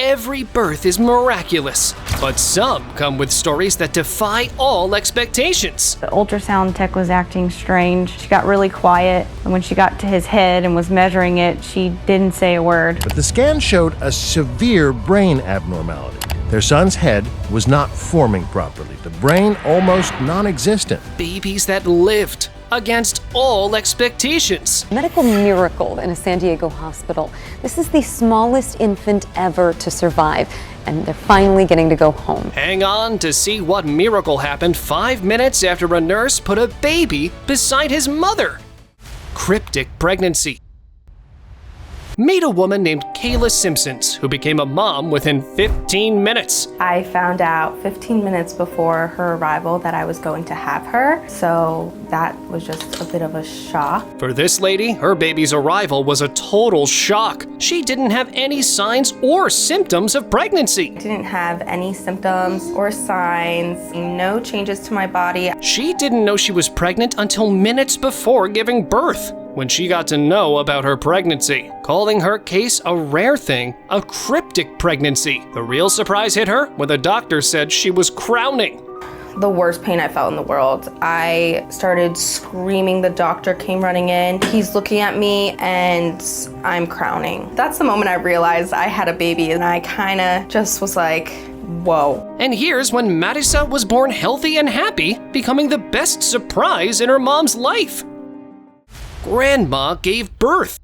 every birth is miraculous, but some come with stories that defy all expectations. The ultrasound tech was acting strange. She got really quiet, and when she got to his head and was measuring it, she didn't say a word. But the scan showed a severe brain abnormality. Their son's head was not forming properly, the brain almost non-existent. Babies that lived against all expectations. Medical miracle in a San Diego hospital. This is the smallest infant ever to survive, and they're finally getting to go home. Hang on to see what miracle happened 5 minutes after a nurse put a baby beside his mother. Cryptic pregnancy. Meet a woman named Kayla Simpsons, who became a mom within 15 minutes. I found out 15 minutes before her arrival that I was going to have her, so that was just a bit of a shock. For this lady, her baby's arrival was a total shock. She didn't have any signs or symptoms of pregnancy. I didn't have any symptoms or signs, no changes to my body. She didn't know she was pregnant until minutes before giving birth, when she got to know about her pregnancy, calling her case a rare thing, a cryptic pregnancy. The real surprise hit her when the doctor said she was crowning. The worst pain I felt in the world. I started screaming. The doctor came running in. He's looking at me and I'm crowning. That's the moment I realized I had a baby, and I kind of just was like, whoa. And here's when Marisa was born healthy and happy, becoming the best surprise in her mom's life. Grandma gave birth.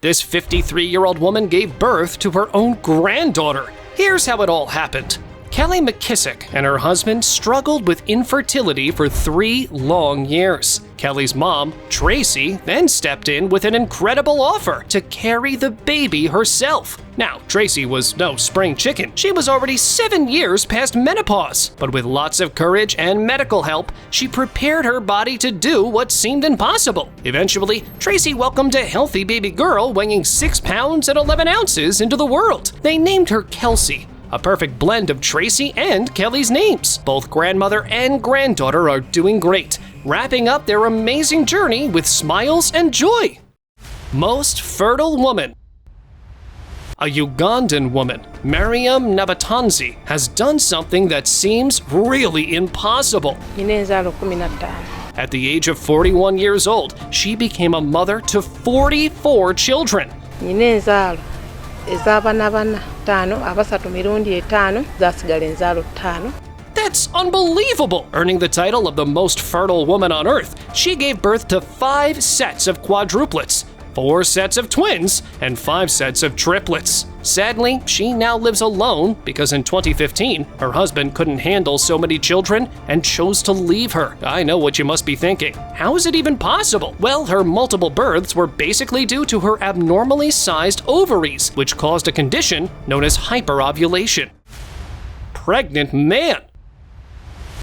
This 53-year-old woman gave birth to her own granddaughter. Here's how it all happened. Kelly McKissick and her husband struggled with infertility for 3 long years. Kelly's mom, Tracy, then stepped in with an incredible offer to carry the baby herself. Now, Tracy was no spring chicken. She was already 7 years past menopause. But with lots of courage and medical help, she prepared her body to do what seemed impossible. Eventually, Tracy welcomed a healthy baby girl weighing 6 pounds and 11 ounces into the world. They named her Kelsey, a perfect blend of Tracy and Kelly's names. Both grandmother and granddaughter are doing great, wrapping up their amazing journey with smiles and joy. Most fertile woman. A Ugandan woman, Mariam Nabatanzi, has done something that seems really impossible. At the age of 41 years old, she became a mother to 44 children. That's unbelievable! Earning the title of the most fertile woman on Earth, she gave birth to 5 sets of quadruplets, 4 sets of twins, and 5 sets of triplets. Sadly, she now lives alone because in 2015, her husband couldn't handle so many children and chose to leave her. I know what you must be thinking. How is it even possible? Well, her multiple births were basically due to her abnormally sized ovaries, which caused a condition known as hyperovulation. Pregnant man.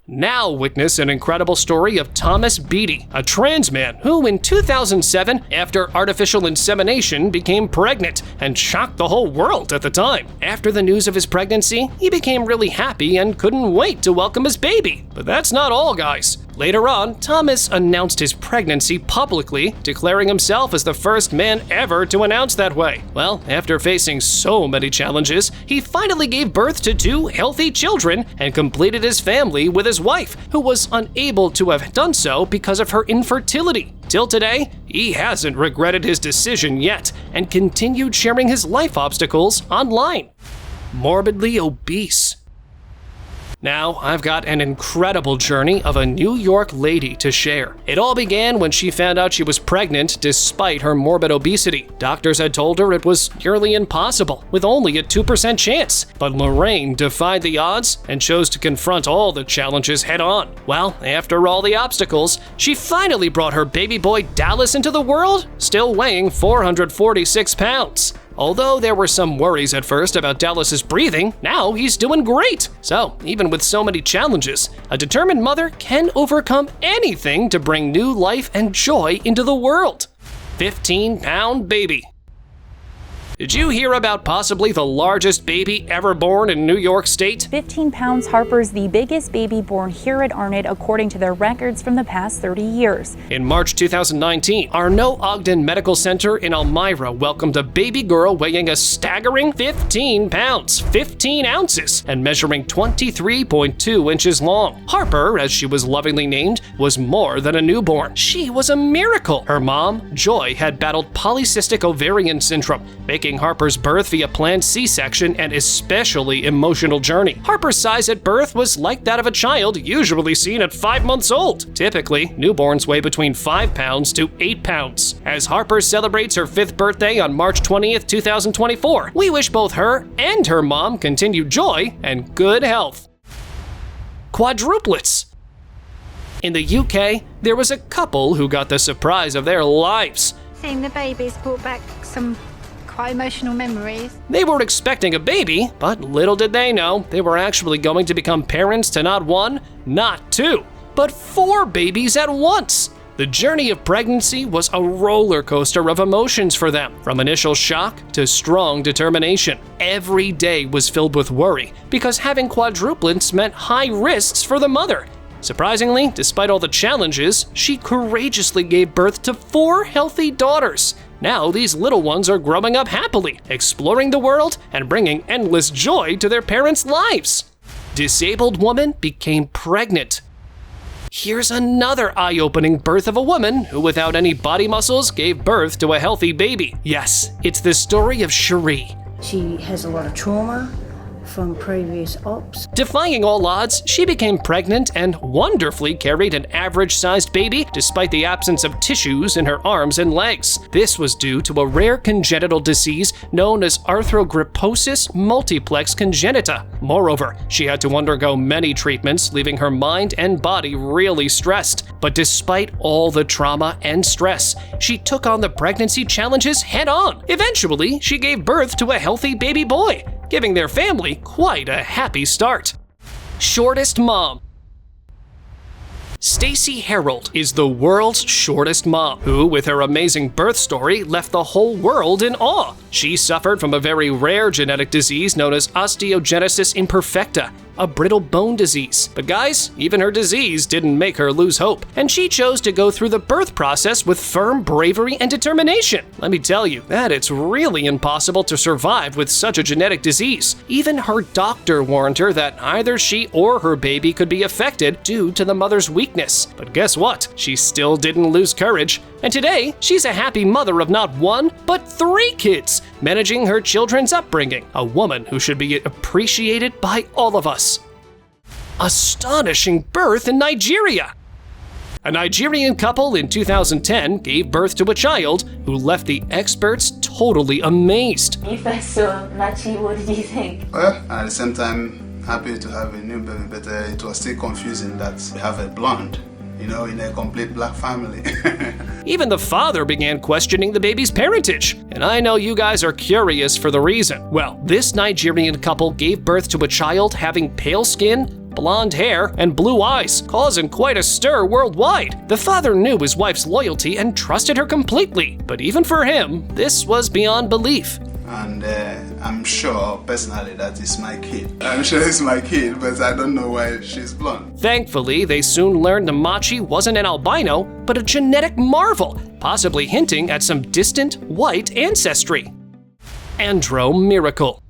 Now witness an incredible story of Thomas Beatty, a trans man who in 2007, after artificial insemination, became pregnant and shocked the whole world at the time. After the news of his pregnancy, he became really happy and couldn't wait to welcome his baby. But that's not all, guys. Later on, Thomas announced his pregnancy publicly, declaring himself as the first man ever to announce that way. Well, after facing so many challenges, he finally gave birth to 2 healthy children and completed his family with his wife, who was unable to have done so because of her infertility. Till today, he hasn't regretted his decision yet and continued sharing his life obstacles online. Morbidly obese. Now, I've got an incredible journey of a New York lady to share. It all began when she found out she was pregnant despite her morbid obesity. Doctors had told her it was nearly impossible, with only a 2% chance. But Lorraine defied the odds and chose to confront all the challenges head on. Well, after all the obstacles, she finally brought her baby boy Dallas into the world, still weighing 446 pounds. Although there were some worries at first about Dallas's breathing, now he's doing great. So, even with so many challenges, a determined mother can overcome anything to bring new life and joy into the world. 15-pound baby. Did you hear about possibly the largest baby ever born in New York State? 15 pounds, Harper's the biggest baby born here at Arnett according to their records from the past 30 years. In March 2019, Arno Ogden Medical Center in Elmira welcomed a baby girl weighing a staggering 15 pounds, 15 ounces, and measuring 23.2 inches long. Harper, as she was lovingly named, was more than a newborn. She was a miracle. Her mom, Joy, had battled polycystic ovarian syndrome, making Harper's birth via planned C-section an especially emotional journey. Harper's size at birth was like that of a child usually seen at 5 months old. Typically, newborns weigh between 5 pounds to 8 pounds. As Harper celebrates her 5th birthday on March 20th, 2024, we wish both her and her mom continued joy and good health. Quadruplets. In the UK, there was a couple who got the surprise of their lives. Seeing the babies brought back some quite emotional memories. They were expecting a baby, but little did they know they were actually going to become parents to not 1, not 2, but 4 babies at once. The journey of pregnancy was a roller coaster of emotions for them, from initial shock to strong determination. Every day was filled with worry because having quadruplets meant high risks for the mother. Surprisingly, despite all the challenges, she courageously gave birth to 4 healthy daughters. Now these little ones are growing up happily, exploring the world, and bringing endless joy to their parents' lives. Disabled woman became pregnant. Here's another eye-opening birth of a woman who, without any body muscles, gave birth to a healthy baby. Yes, it's the story of Cherie. She has a lot of trauma from previous ops. Defying all odds, she became pregnant and wonderfully carried an average-sized baby despite the absence of tissues in her arms and legs. This was due to a rare congenital disease known as arthrogryposis multiplex congenita. Moreover, she had to undergo many treatments, leaving her mind and body really stressed. But despite all the trauma and stress, she took on the pregnancy challenges head-on. Eventually, she gave birth to a healthy baby boy, giving their family quite a happy start. Shortest mom. Stacey Harold is the world's shortest mom, who, with her amazing birth story, left the whole world in awe. She suffered from a very rare genetic disease known as osteogenesis imperfecta, a brittle bone disease. But guys, even her disease didn't make her lose hope, and she chose to go through the birth process with firm bravery and determination. Let me tell you that it's really impossible to survive with such a genetic disease. Even her doctor warned her that either she or her baby could be affected due to the mother's weakness. But guess what? She still didn't lose courage, and today she's a happy mother of not 1, but 3 kids, managing her children's upbringing, a woman who should be appreciated by all of us. Astonishing birth in Nigeria. A Nigerian couple in 2010 gave birth to a child who left the experts totally amazed. You first saw Nachi, what did you think? Well, at the same time, happy to have a new baby, but it was still confusing that we have a blonde, in a complete black family. Even the father began questioning the baby's parentage. And I know you guys are curious for the reason. Well, this Nigerian couple gave birth to a child having pale skin, blonde hair, and blue eyes, causing quite a stir worldwide. The father knew his wife's loyalty and trusted her completely. But even for him, this was beyond belief. And I'm sure, personally, that is my kid. I'm sure it's my kid, but I don't know why she's blonde. Thankfully, they soon learned the Machi wasn't an albino, but a genetic marvel, possibly hinting at some distant white ancestry. Andro Miracle.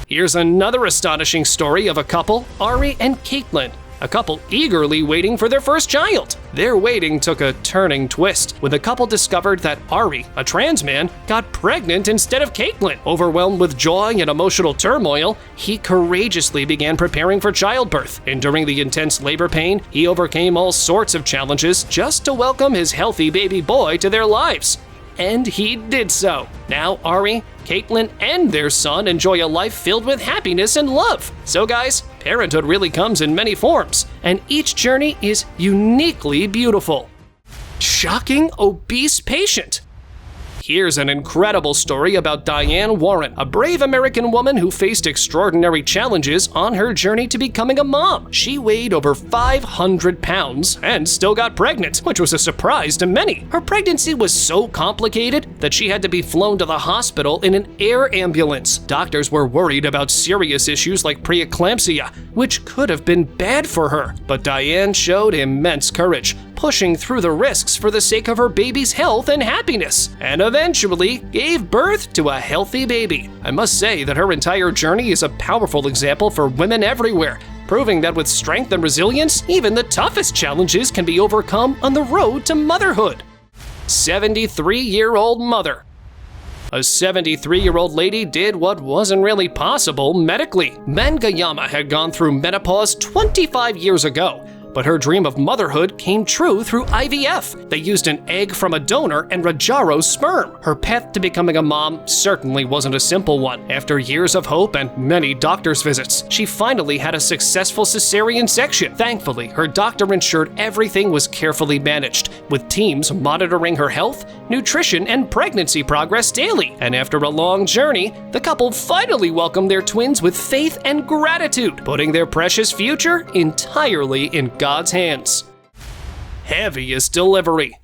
Here's another astonishing story of a couple, Ari and Caitlin, a couple eagerly waiting for their first child. Their waiting took a turning twist when the couple discovered that Ari, a trans man, got pregnant instead of Caitlin. Overwhelmed with joy and emotional turmoil, he courageously began preparing for childbirth. Enduring the intense labor pain, he overcame all sorts of challenges just to welcome his healthy baby boy to their lives. And he did so. Now Ari, Caitlin, and their son enjoy a life filled with happiness and love. So guys, parenthood really comes in many forms, and each journey is uniquely beautiful. Shocking obese patient. Here's an incredible story about Diane Warren, a brave American woman who faced extraordinary challenges on her journey to becoming a mom. She weighed over 500 pounds and still got pregnant, which was a surprise to many. Her pregnancy was so complicated that she had to be flown to the hospital in an air ambulance. Doctors were worried about serious issues like preeclampsia, which could have been bad for her. But Diane showed immense courage, pushing through the risks for the sake of her baby's health and happiness, and eventually gave birth to a healthy baby. I must say that her entire journey is a powerful example for women everywhere, proving that with strength and resilience, even the toughest challenges can be overcome on the road to motherhood. 73-year-old mother. A 73-year-old lady did what wasn't really possible medically. Mangayama had gone through menopause 25 years ago, but her dream of motherhood came true through IVF. They used an egg from a donor and Rajaro's sperm. Her path to becoming a mom certainly wasn't a simple one. After years of hope and many doctor's visits, she finally had a successful cesarean section. Thankfully, her doctor ensured everything was carefully managed, with teams monitoring her health, nutrition, and pregnancy progress daily. And after a long journey, the couple finally welcomed their twins with faith and gratitude, putting their precious future entirely in God's hands. Heaviest Delivery.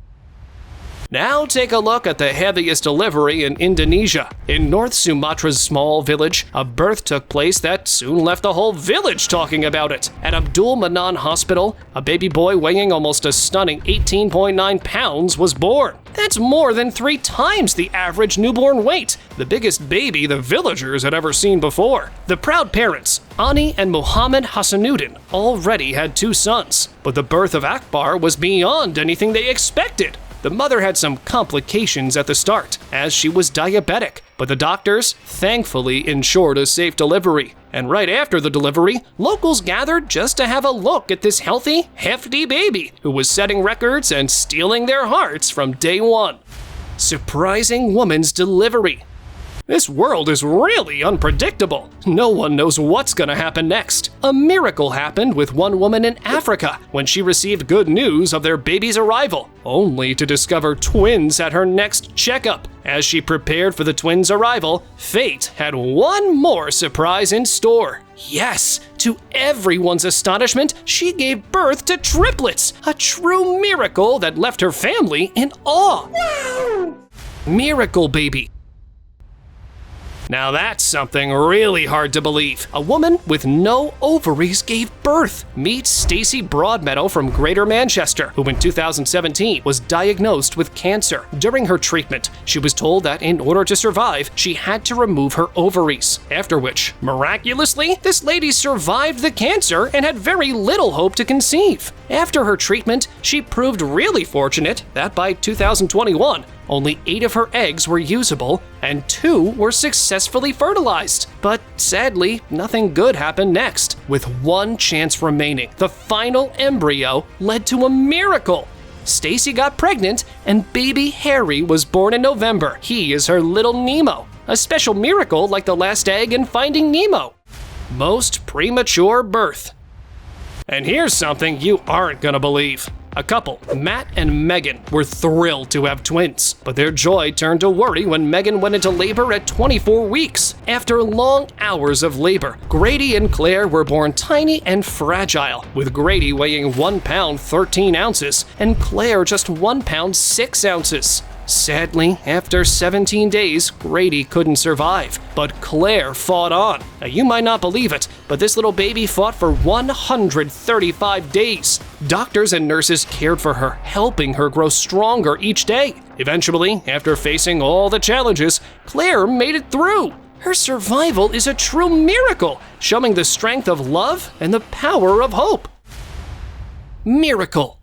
Now take a look at the heaviest delivery in Indonesia. In North Sumatra's small village, a birth took place that soon left the whole village talking about it. At Abdul Manan Hospital, a baby boy weighing almost a stunning 18.9 pounds was born. That's more than 3 times the average newborn weight, the biggest baby the villagers had ever seen before. The proud parents, Ani and Muhammad Hassanuddin, already had 2 sons, but the birth of Akbar was beyond anything they expected. The mother had some complications at the start, as she was diabetic, but the doctors thankfully ensured a safe delivery. And right after the delivery, locals gathered just to have a look at this healthy, hefty baby who was setting records and stealing their hearts from day one. Surprising woman's delivery. This world is really unpredictable. No one knows what's gonna happen next. A miracle happened with one woman in Africa when she received good news of their baby's arrival, only to discover twins at her next checkup. As she prepared for the twins' arrival, fate had one more surprise in store. Yes, to everyone's astonishment, she gave birth to triplets, a true miracle that left her family in awe. Wow! Miracle baby. Now that's something really hard to believe. A woman with no ovaries gave birth. Meet Stacey Broadmeadow from Greater Manchester, who in 2017 was diagnosed with cancer. During her treatment, she was told that in order to survive, she had to remove her ovaries. After which, miraculously, this lady survived the cancer and had very little hope to conceive. After her treatment, she proved really fortunate that by 2021, only 8 of her eggs were usable and 2 were successfully fertilized. But sadly, nothing good happened next. With 1 chance remaining, the final embryo led to a miracle. Stacey got pregnant and baby Harry was born in November. He is her little Nemo, a special miracle like the last egg in Finding Nemo. Most premature birth. And here's something you aren't gonna believe. A couple, Matt and Megan, were thrilled to have twins, but their joy turned to worry when Megan went into labor at 24 weeks. After long hours of labor, Grady and Claire were born tiny and fragile, with Grady weighing 1 pound 13 ounces and Claire just 1 pound 6 ounces. Sadly, after 17 days, Grady couldn't survive, but Claire fought on. Now, you might not believe it, but this little baby fought for 135 days. Doctors and nurses cared for her, helping her grow stronger each day. Eventually, after facing all the challenges, Claire made it through. Her survival is a true miracle, showing the strength of love and the power of hope. Miracle.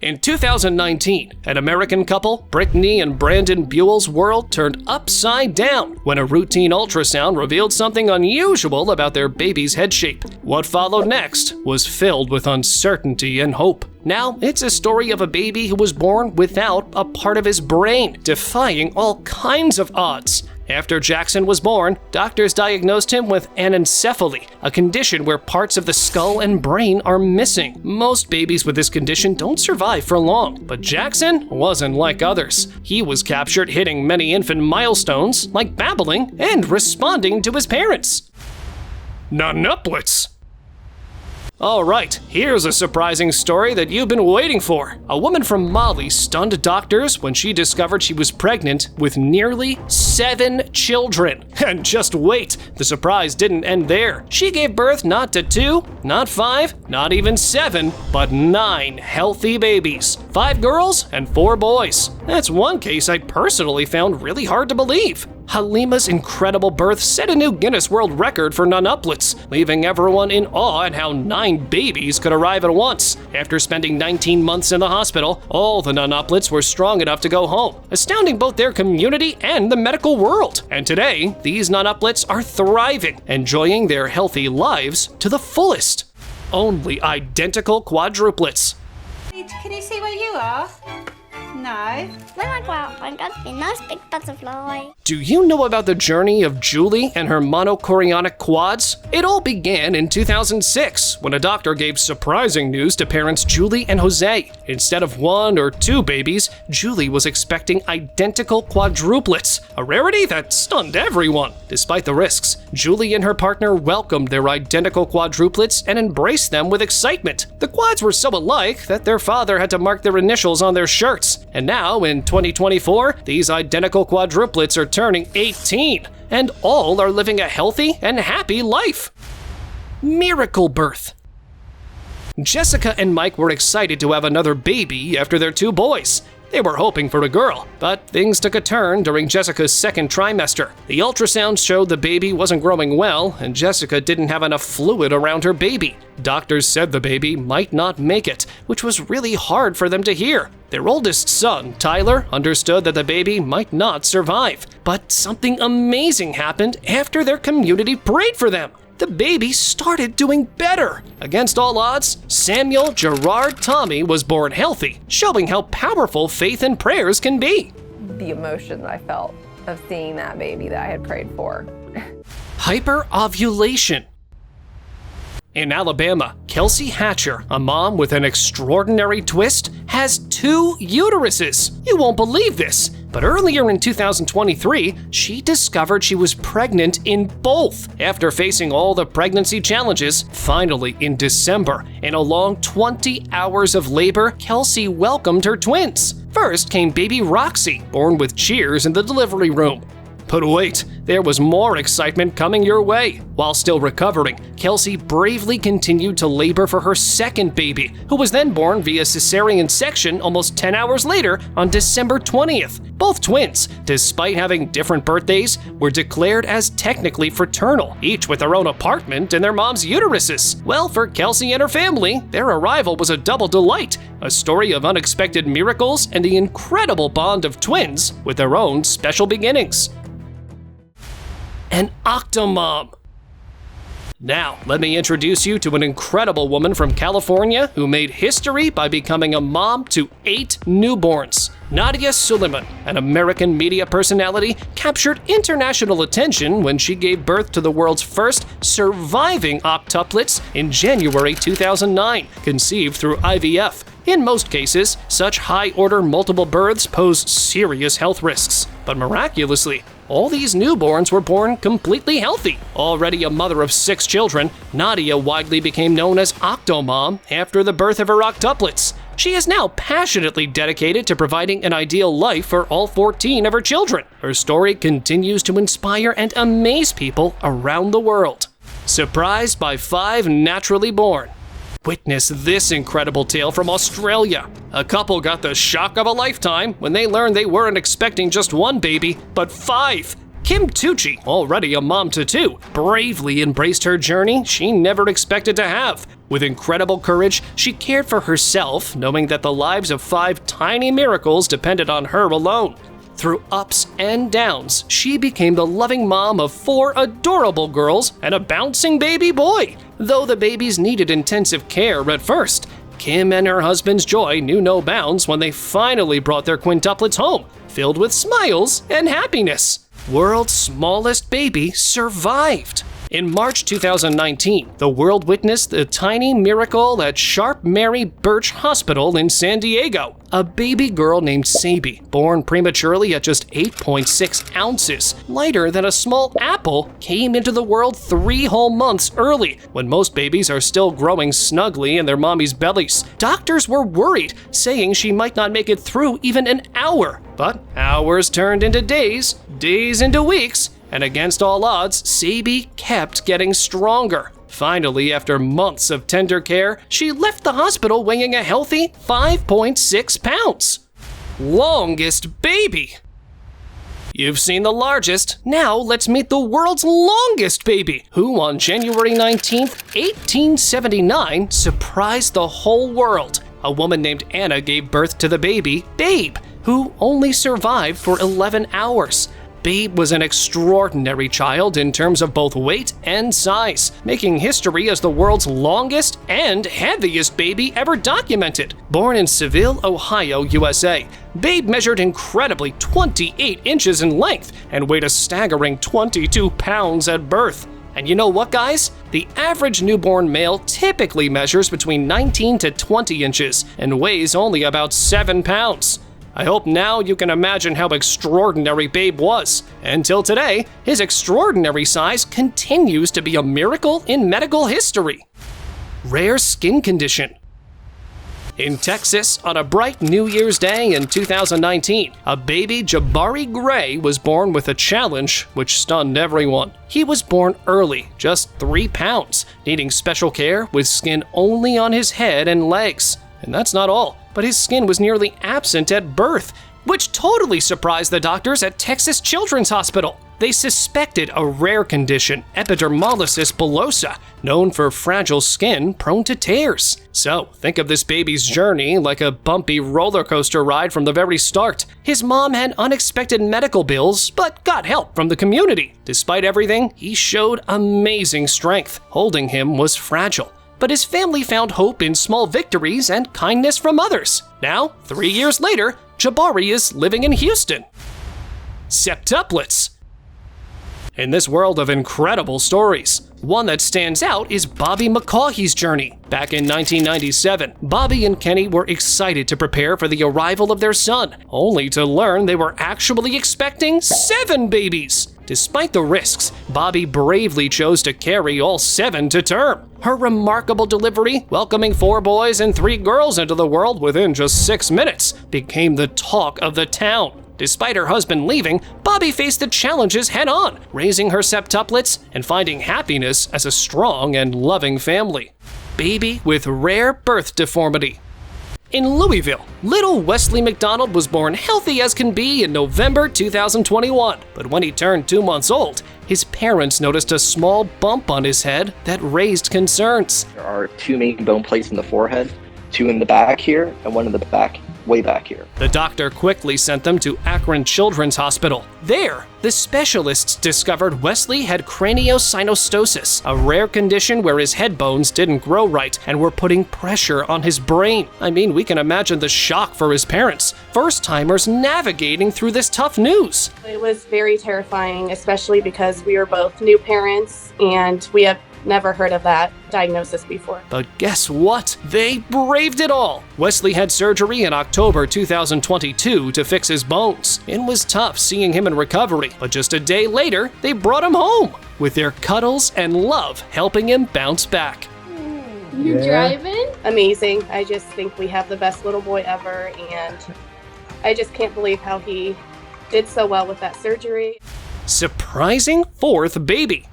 In 2019, an American couple, Brittany and Brandon Buell's world turned upside down when a routine ultrasound revealed something unusual about their baby's head shape. What followed next was filled with uncertainty and hope. Now, it's a story of a baby who was born without a part of his brain, defying all kinds of odds. After Jackson was born, doctors diagnosed him with anencephaly, a condition where parts of the skull and brain are missing. Most babies with this condition don't survive for long, but Jackson wasn't like others. He was captured hitting many infant milestones, like babbling and responding to his parents. Nlets. All right, here's a surprising story that you've been waiting for. A woman from Mali stunned doctors when she discovered she was pregnant with nearly 7 children. And just wait, the surprise didn't end there. She gave birth not to 2, not 5, not even 7, but 9 healthy babies. 5 girls and 4 boys. That's one case I personally found really hard to believe. Halima's incredible birth set a new Guinness World Record for nunnuplets, leaving everyone in awe at how 9 babies could arrive at once. After spending 19 months in the hospital, all the nunnuplets were strong enough to go home, astounding both their community and the medical world. And today, these nunnuplets are thriving, enjoying their healthy lives to the fullest. Only identical quadruplets. Can you see where you are? No. Nice big butterfly. Do you know about the journey of Julie and her monochorionic quads? It all began in 2006 when a doctor gave surprising news to parents Julie and Jose. Instead of 1 or 2 babies, Julie was expecting identical quadruplets, a rarity that stunned everyone. Despite the risks, Julie and her partner welcomed their identical quadruplets and embraced them with excitement. The quads were so alike that their father had to mark their initials on their shirts. And now, in 2024, these identical quadruplets are turning 18, and all are living a healthy and happy life. Miracle birth. Jessica and Mike were excited to have another baby after their 2 boys. They were hoping for a girl, but things took a turn during Jessica's 2nd trimester. The ultrasound showed the baby wasn't growing well, and Jessica didn't have enough fluid around her baby. Doctors said the baby might not make it, which was really hard for them to hear. Their oldest son, Tyler, understood that the baby might not survive. But something amazing happened after their community prayed for them. The baby started doing better. Against all odds, Samuel Gerard Tommy was born healthy, showing how powerful faith and prayers can be. The emotion I felt of seeing that baby that I had prayed for. Hyperovulation. In Alabama, Kelsey Hatcher, a mom with an extraordinary twist, has 2 uteruses. You won't believe this, but earlier in 2023, she discovered she was pregnant in both. After facing all the pregnancy challenges, finally in December, in a long 20 hours of labor, Kelsey welcomed her twins. First came baby Roxy, born with cheers in the delivery room. But wait, there was more excitement coming your way. While still recovering, Kelsey bravely continued to labor for her 2nd baby, who was then born via cesarean section almost 10 hours later on December 20th. Both twins, despite having different birthdays, were declared as technically fraternal, each with their own apartment and their mom's uteruses. Well, for Kelsey and her family, their arrival was a double delight, a story of unexpected miracles and the incredible bond of twins with their own special beginnings. An Octomom. Now, let me introduce you to an incredible woman from California who made history by becoming a mom to 8 newborns. Nadia Suleiman, an American media personality, captured international attention when she gave birth to the world's first surviving octuplets in January 2009, conceived through IVF. In most cases, such high-order multiple births pose serious health risks, but miraculously, all these newborns were born completely healthy. Already a mother of 6 children, Nadia widely became known as Octomom after the birth of her octuplets. She is now passionately dedicated to providing an ideal life for all 14 of her children. Her story continues to inspire and amaze people around the world. Surprised by 5 naturally born. Witness this incredible tale from Australia. A couple got the shock of a lifetime when they learned they weren't expecting just 1 baby, but 5. Kim Tucci, already a mom to 2, bravely embraced her journey she never expected to have. With incredible courage, she cared for herself, knowing that the lives of 5 tiny miracles depended on her alone. Through ups and downs, she became the loving mom of 4 adorable girls and a bouncing baby boy. Though the babies needed intensive care at first, Kim and her husband's joy knew no bounds when they finally brought their quintuplets home, filled with smiles and happiness. World's smallest baby survived. In March 2019, the world witnessed the tiny miracle at Sharp Mary Birch Hospital in San Diego. A baby girl named Sadie, born prematurely at just 8.6 ounces, lighter than a small apple, came into the world 3 whole months early, when most babies are still growing snugly in their mommy's bellies. Doctors were worried, saying she might not make it through even an hour. But hours turned into days, days into weeks, and against all odds, Sadie kept getting stronger. Finally, after months of tender care, she left the hospital weighing a healthy 5.6 pounds. Longest baby! You've seen the largest, now let's meet the world's longest baby, who on January 19th, 1879, surprised the whole world. A woman named Anna gave birth to the baby, Babe, who only survived for 11 hours. Babe was an extraordinary child in terms of both weight and size, making history as the world's longest and heaviest baby ever documented. Born in Seville, Ohio, USA, Babe measured incredibly 28 inches in length and weighed a staggering 22 pounds at birth. And you know what, guys? The average newborn male typically measures between 19 to 20 inches and weighs only about 7 pounds. I hope now you can imagine how extraordinary Babe was. Until today, his extraordinary size continues to be a miracle in medical history. Rare skin condition. In Texas, on a bright New Year's Day in 2019, a baby Jabari Gray was born with a challenge which stunned everyone. He was born early, just 3 pounds, needing special care with skin only on his head and legs. And that's not all, but his skin was nearly absent at birth, which totally surprised the doctors at Texas Children's Hospital. They suspected a rare condition, epidermolysis bullosa, known for fragile skin prone to tears. So think of this baby's journey like a bumpy roller coaster ride from the very start. His mom had unexpected medical bills, but got help from the community. Despite everything, he showed amazing strength. Holding him was fragile. But his family found hope in small victories and kindness from others. Now, 3 years later, Jabari is living in Houston. Septuplets. In this world of incredible stories, one that stands out is Bobby McCaughey's journey. Back in 1997, Bobby and Kenny were excited to prepare for the arrival of their son, only to learn they were actually expecting 7 babies. Despite the risks, Bobby bravely chose to carry all 7 to term. Her remarkable delivery, welcoming 4 boys and 3 girls into the world within just 6 minutes, became the talk of the town. Despite her husband leaving, Bobby faced the challenges head-on, raising her septuplets and finding happiness as a strong and loving family. Baby with rare birth deformity. In Louisville, little Wesley McDonald was born healthy as can be in November 2021. But when he turned 2 months old, his parents noticed a small bump on his head that raised concerns. There are 2 main bone plates in the forehead, 2 in the back here, and 1 in the back, way back here. The doctor quickly sent them to Akron Children's Hospital. There, the specialists discovered Wesley had craniosynostosis, a rare condition where his head bones didn't grow right and were putting pressure on his brain. I mean, we can imagine the shock for his parents, first-timers navigating through this tough news. It was very terrifying, especially because we were both new parents and we have never heard of that diagnosis before. But guess what? They braved it all. Wesley had surgery in October 2022 to fix his bones. It was tough seeing him in recovery, but just a day later, they brought him home, with their cuddles and love helping him bounce back. You driving? Amazing. I just think we have the best little boy ever, and I just can't believe how he did so well with that surgery. Surprising 4th baby.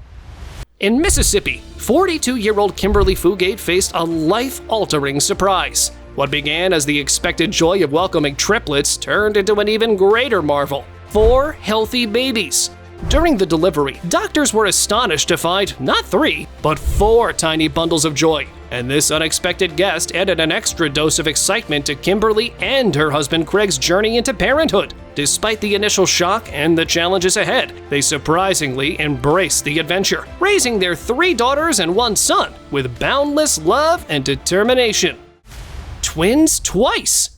In Mississippi, 42-year-old Kimberly Fugate faced a life-altering surprise. What began as the expected joy of welcoming triplets turned into an even greater marvel: 4 healthy babies. During the delivery, doctors were astonished to find not 3, but 4 tiny bundles of joy. And this unexpected guest added an extra dose of excitement to Kimberly and her husband Craig's journey into parenthood. Despite the initial shock and the challenges ahead, they surprisingly embraced the adventure, raising their 3 daughters and 1 son with boundless love and determination. Twins twice.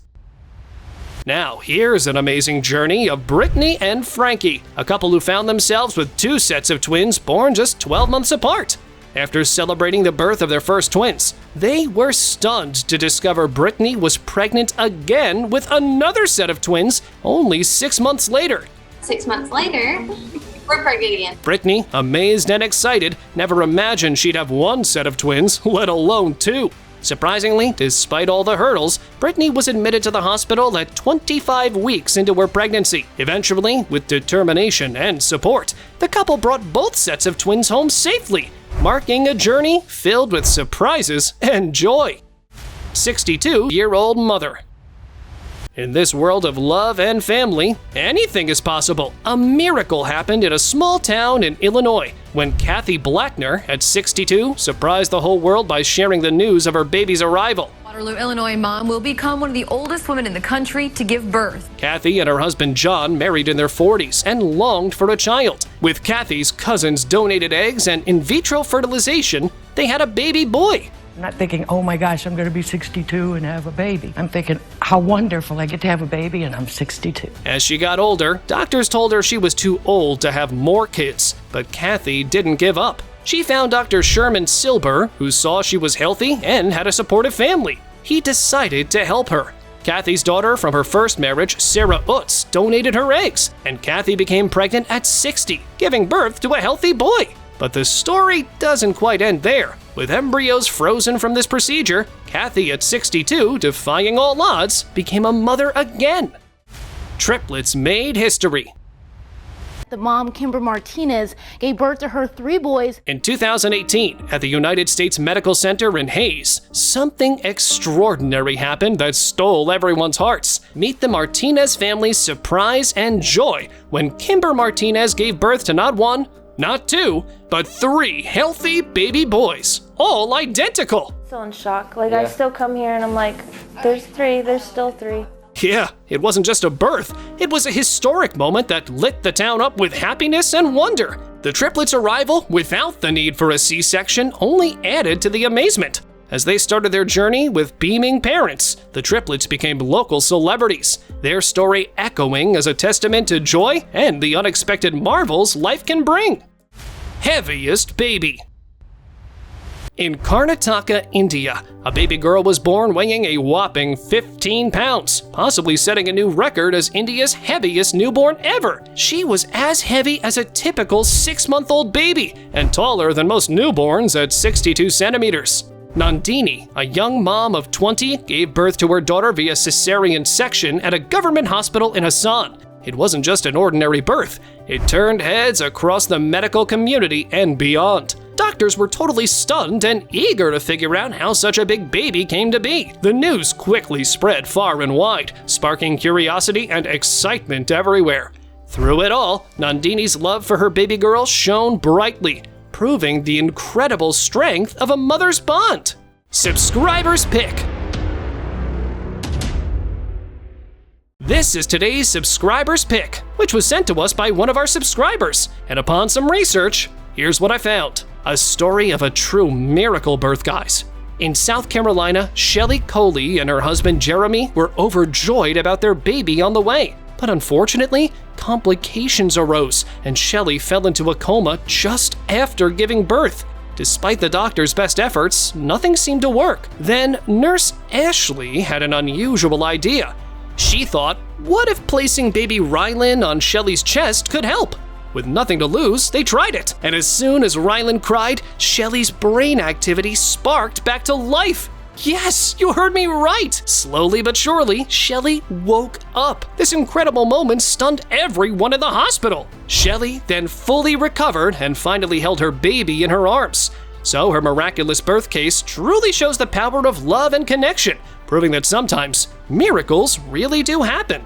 Now, here's an amazing journey of Brittany and Frankie, a couple who found themselves with 2 sets of twins born just 12 months apart. After celebrating the birth of their first twins, they were stunned to discover Brittany was pregnant again with another set of twins only 6 months later. 6 months later, we're pregnant again. Brittany, amazed and excited, never imagined she'd have 1 set of twins, let alone 2. Surprisingly, despite all the hurdles, Brittany was admitted to the hospital at 25 weeks into her pregnancy. Eventually, with determination and support, the couple brought both sets of twins home safely, marking a journey filled with surprises and joy. 62-year-old mother. In this world of love and family, anything is possible. A miracle happened in a small town in Illinois when Kathy Blackner, at 62, surprised the whole world by sharing the news of her baby's arrival. Waterloo, Illinois mom will become one of the oldest women in the country to give birth. Kathy and her husband John married in their 40s and longed for a child. With Kathy's cousins' donated eggs and in vitro fertilization, they had a baby boy. I'm not thinking, oh my gosh, I'm going to be 62 and have a baby. I'm thinking, how wonderful, I get to have a baby and I'm 62. As she got older, doctors told her she was too old to have more kids, but Kathy didn't give up. She found Dr. Sherman Silber, who saw she was healthy and had a supportive family. He decided to help her. Kathy's daughter from her first marriage, Sarah Utz, donated her eggs, and Kathy became pregnant at 60, giving birth to a healthy boy. But the story doesn't quite end there. With embryos frozen from this procedure, Kathy at 62, defying all odds, became a mother again. Triplets made history. The mom, Kimber Martinez, gave birth to her 3 boys. In 2018, at the United States Medical Center in Hayes, something extraordinary happened that stole everyone's hearts. Meet the Martinez family's surprise and joy when Kimber Martinez gave birth to not 1, not 2, but 3 healthy baby boys, all identical. Still in shock. I still come here and I'm like, there's 3, there's still 3. Yeah, it wasn't just a birth. It was a historic moment that lit the town up with happiness and wonder. The triplets' arrival, without the need for a C-section, only added to the amazement. As they started their journey with beaming parents, the triplets became local celebrities, their story echoing as a testament to joy and the unexpected marvels life can bring. Heaviest baby. In Karnataka, India, a baby girl was born weighing a whopping 15 pounds, possibly setting a new record as India's heaviest newborn ever. She was as heavy as a typical 6-month-old baby and taller than most newborns at 62 centimeters. Nandini, a young mom of 20, gave birth to her daughter via cesarean section at a government hospital in Assam. It wasn't just an ordinary birth. It turned heads across the medical community and beyond. Doctors were totally stunned and eager to figure out how such a big baby came to be. The news quickly spread far and wide, sparking curiosity and excitement everywhere. Through it all, Nandini's love for her baby girl shone brightly, proving the incredible strength of a mother's bond. Subscriber's Pick. This is today's Subscriber's Pick, which was sent to us by one of our subscribers. And upon some research, here's what I found. A story of a true miracle birth, guys. In South Carolina, Shelley Coley and her husband Jeremy were overjoyed about their baby on the way. But unfortunately, complications arose, and Shelley fell into a coma just after giving birth. Despite the doctor's best efforts, nothing seemed to work. Then Nurse Ashley had an unusual idea. She thought, what if placing baby Rylan on Shelley's chest could help? With nothing to lose, they tried it. And as soon as Rylan cried, Shelley's brain activity sparked back to life. Yes, you heard me right! Slowly but surely, Shelley woke up. This incredible moment stunned everyone in the hospital. Shelley then fully recovered and finally held her baby in her arms. So her miraculous birth case truly shows the power of love and connection, proving that sometimes miracles really do happen.